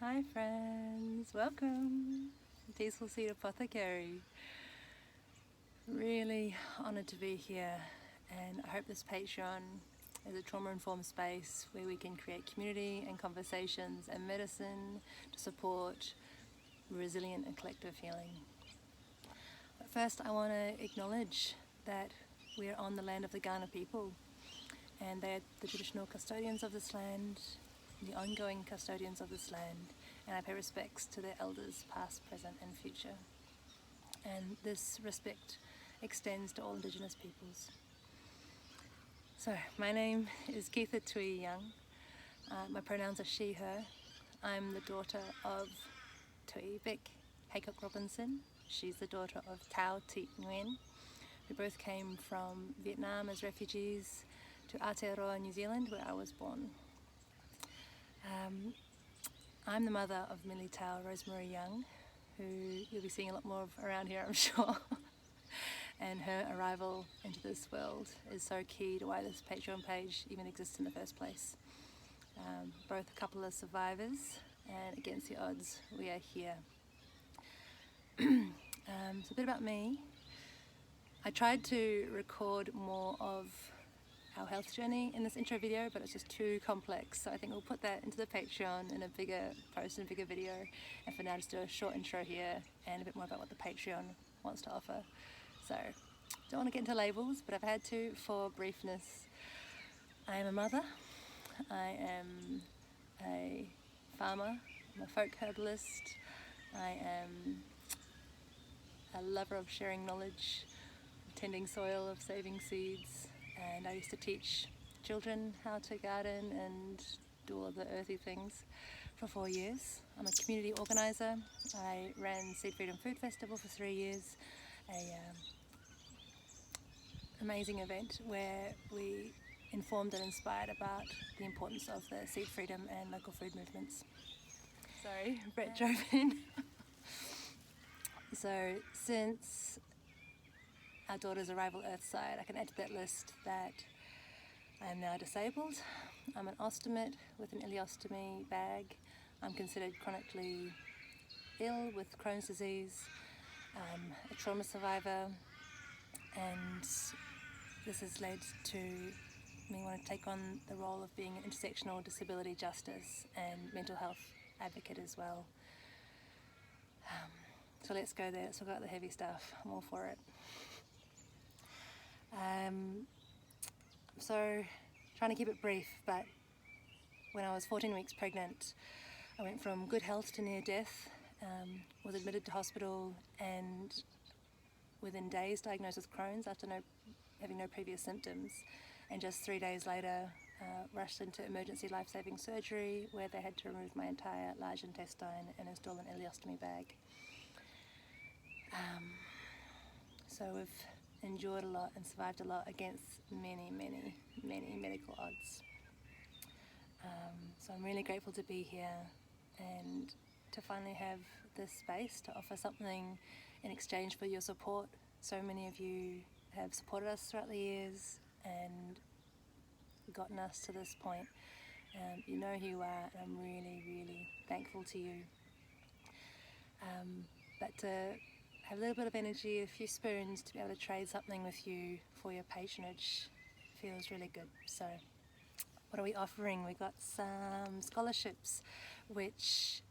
Hi friends, welcome to Peaceful Seed Apothecary. Really honoured to be here, and I hope this Patreon is a trauma-informed space where we can create community and conversations and medicine to support resilient and collective healing. But first I want to acknowledge that we're on the land of the Kaurna people, and they're the traditional custodians of this land, the ongoing custodians of this land, and I pay respects to their elders past, present and future. And this respect extends to all Indigenous peoples. So my name is Keitha Tui Young. My pronouns are she, her. I'm the daughter of Tui Vic Haycock Robinson. She's the daughter of Tao Tit Nguyen. We both came from Vietnam as refugees to Aotearoa, New Zealand, where I was born. I'm the mother of Millie Tao Rosemary Young, who you'll be seeing a lot more of around here, I'm sure. And her arrival into this world is so key to why this Patreon page even exists in the first place. Both a couple of survivors, and against the odds, we are here. So a bit about me. I tried to record more of our health journey in this intro video, but it's just too complex, so I think we'll put that into the Patreon in a bigger post and a bigger video, and for now just do a short intro here and a bit more about what the Patreon wants to offer. So don't want to get into labels, but I've had to for briefness. I am a mother, I am a farmer, I'm a folk herbalist, I am a lover of sharing knowledge, of tending soil, of saving seeds, and I used to teach children how to garden and do all of the earthy things for 4 years. I'm a community organiser. I ran Seed Freedom Food Festival for 3 years, a amazing event where we informed and inspired about the importance of the seed freedom and local food movements. Sorry, Brett drove in. So since our daughter's arrival earthside, I can add to that list that I am now disabled. I'm an ostomate with an ileostomy bag. I'm considered chronically ill with Crohn's disease, a trauma survivor, and this has led to me wanting to take on the role of being an intersectional disability justice and mental health advocate as well. So let's go there, let's talk about the heavy stuff, I'm all for it. So, trying to keep it brief, but when I was 14 weeks pregnant, I went from good health to near death, was admitted to hospital, and within days diagnosed with Crohn's after having no previous symptoms, and just 3 days later rushed into emergency life-saving surgery where they had to remove my entire large intestine and install an ileostomy bag. So we've endured a lot and survived a lot against many medical odds. So I'm really grateful to be here and to finally have this space to offer something in exchange for your support. So many of you have supported us throughout the years and gotten us to this point. You know who you are, and I'm really thankful to you. But to have a little bit of energy, a few spoons, to be able to trade something with you for your patronage feels really good. So what are we offering? We've got some scholarships which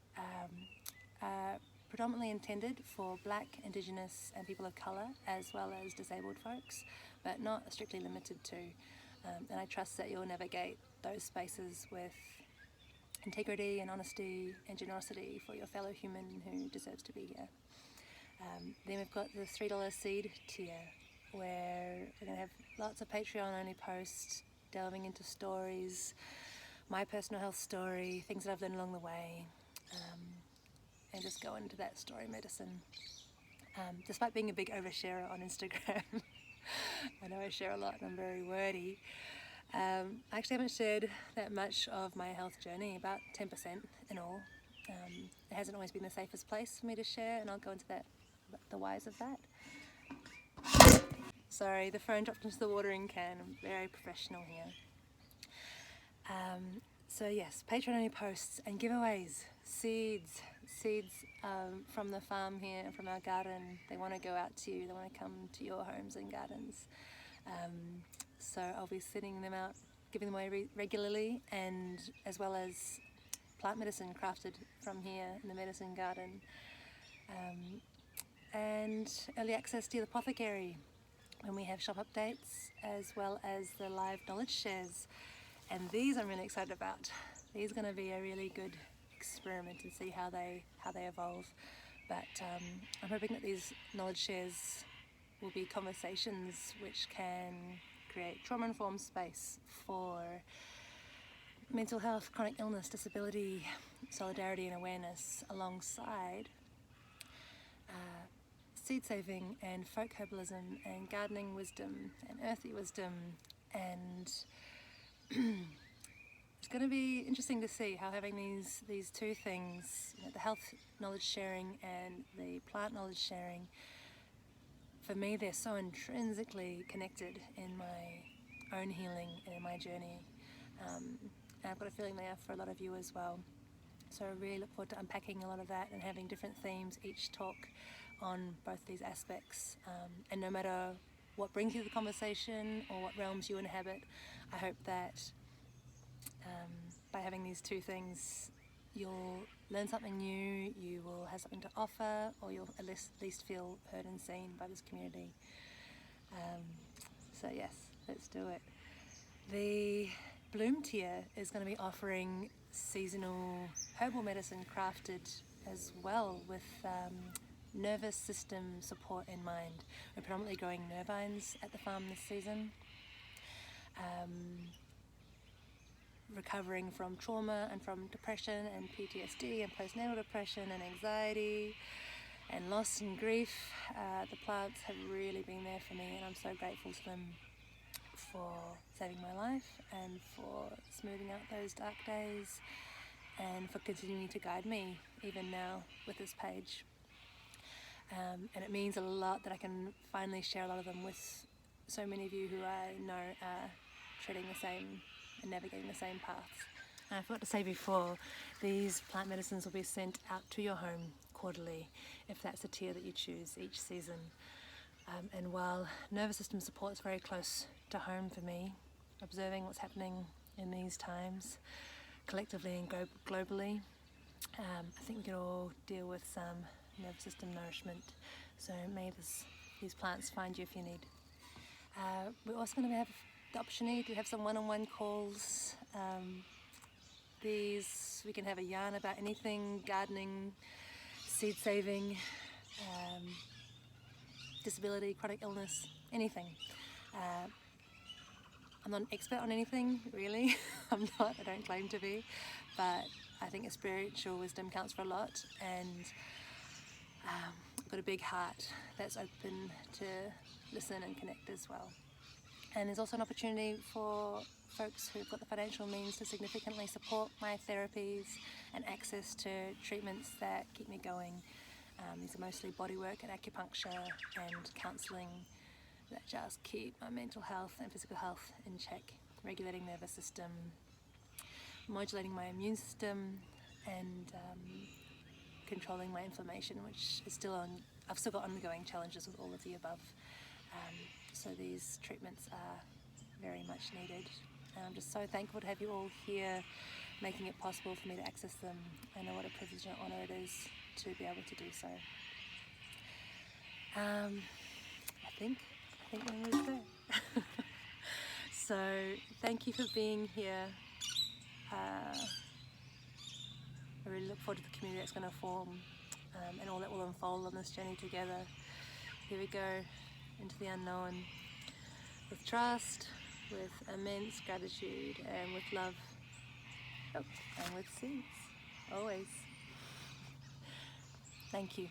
are predominantly intended for Black, Indigenous and people of colour, as well as disabled folks, but not strictly limited to. And I trust that you'll navigate those spaces with integrity and honesty and generosity for your fellow human who deserves to be here. Then we've got the $3 seed tier, where we're going to have lots of Patreon only posts delving into stories, my personal health story, things that I've learned along the way, and just go into that story medicine. Despite being a big oversharer on Instagram, I know I share a lot and I'm very wordy. I actually haven't shared that much of my health journey, about 10% in all. It hasn't always been the safest place for me to share, and I'll go into the whys of that. Sorry, the phone dropped into the watering can. I'm very professional here. So yes, Patreon-only posts and giveaways, seeds from the farm here and from our garden. They want to go out to you, they want to come to your homes and gardens. So I'll be sending them out, giving them away regularly, and as well as plant medicine crafted from here in the medicine garden. And early access to the Apothecary when we have shop updates, as well as the live knowledge shares. And these I'm really excited about. These are going to be a really good experiment and see how they evolve. But I'm hoping that these knowledge shares will be conversations which can create trauma-informed space for mental health, chronic illness, disability, solidarity and awareness, alongside seed saving and folk herbalism and gardening wisdom and earthy wisdom. And it's going to be interesting to see how having these two things, the health knowledge sharing and the plant knowledge sharing, for me they're so intrinsically connected in my own healing and in my journey. And I've got a feeling they are for a lot of you as well. So I really look forward to unpacking a lot of that and having different themes each talk on both these aspects. And no matter what brings you to the conversation or what realms you inhabit, I hope that by having these two things, you'll learn something new, you will have something to offer, or you'll at least feel heard and seen by this community. So yes, let's do it. The Bloom tier is going to be offering seasonal herbal medicine crafted as well with nervous system support in mind. We're predominantly growing nervines at the farm this season. Recovering from trauma and from depression and PTSD and postnatal depression and anxiety and loss and grief. The plants have really been there for me, and I'm so grateful to them for saving my life and for smoothing out those dark days and for continuing to guide me even now with this page. And it means a lot that I can finally share a lot of them with so many of you who I know are treading the same and navigating the same paths. And I forgot to say before, these plant medicines will be sent out to your home quarterly, if that's the tier that you choose each season. And while nervous system support is very close to home for me, observing what's happening in these times, collectively and globally, I think we can all deal with some nervous system nourishment. So may these plants find you if you need. We're also going to have the opportunity to have some one-on-one calls. We can have a yarn about anything, gardening, seed saving, disability, chronic illness, anything. I'm not an expert on anything, really. I don't claim to be, but I think a spiritual wisdom counts for a lot, and I've got a big heart that's open to listen and connect as well. And there's also an opportunity for folks who've got the financial means to significantly support my therapies and access to treatments that keep me going. These are mostly bodywork and acupuncture and counselling that just keep my mental health and physical health in check, regulating nervous system, modulating my immune system, and controlling my inflammation, which is I've still got ongoing challenges with all of the above. So these treatments are very much needed. And I'm just so thankful to have you all here, making it possible for me to access them. I know what a privilege and honour it is to be able to do so. I think we're almost there. So thank you for being here. I really look forward to the community that's going to form and all that will unfold on this journey together. Here we go into the unknown with trust, with immense gratitude, and with love, and with seeds, always. Thank you.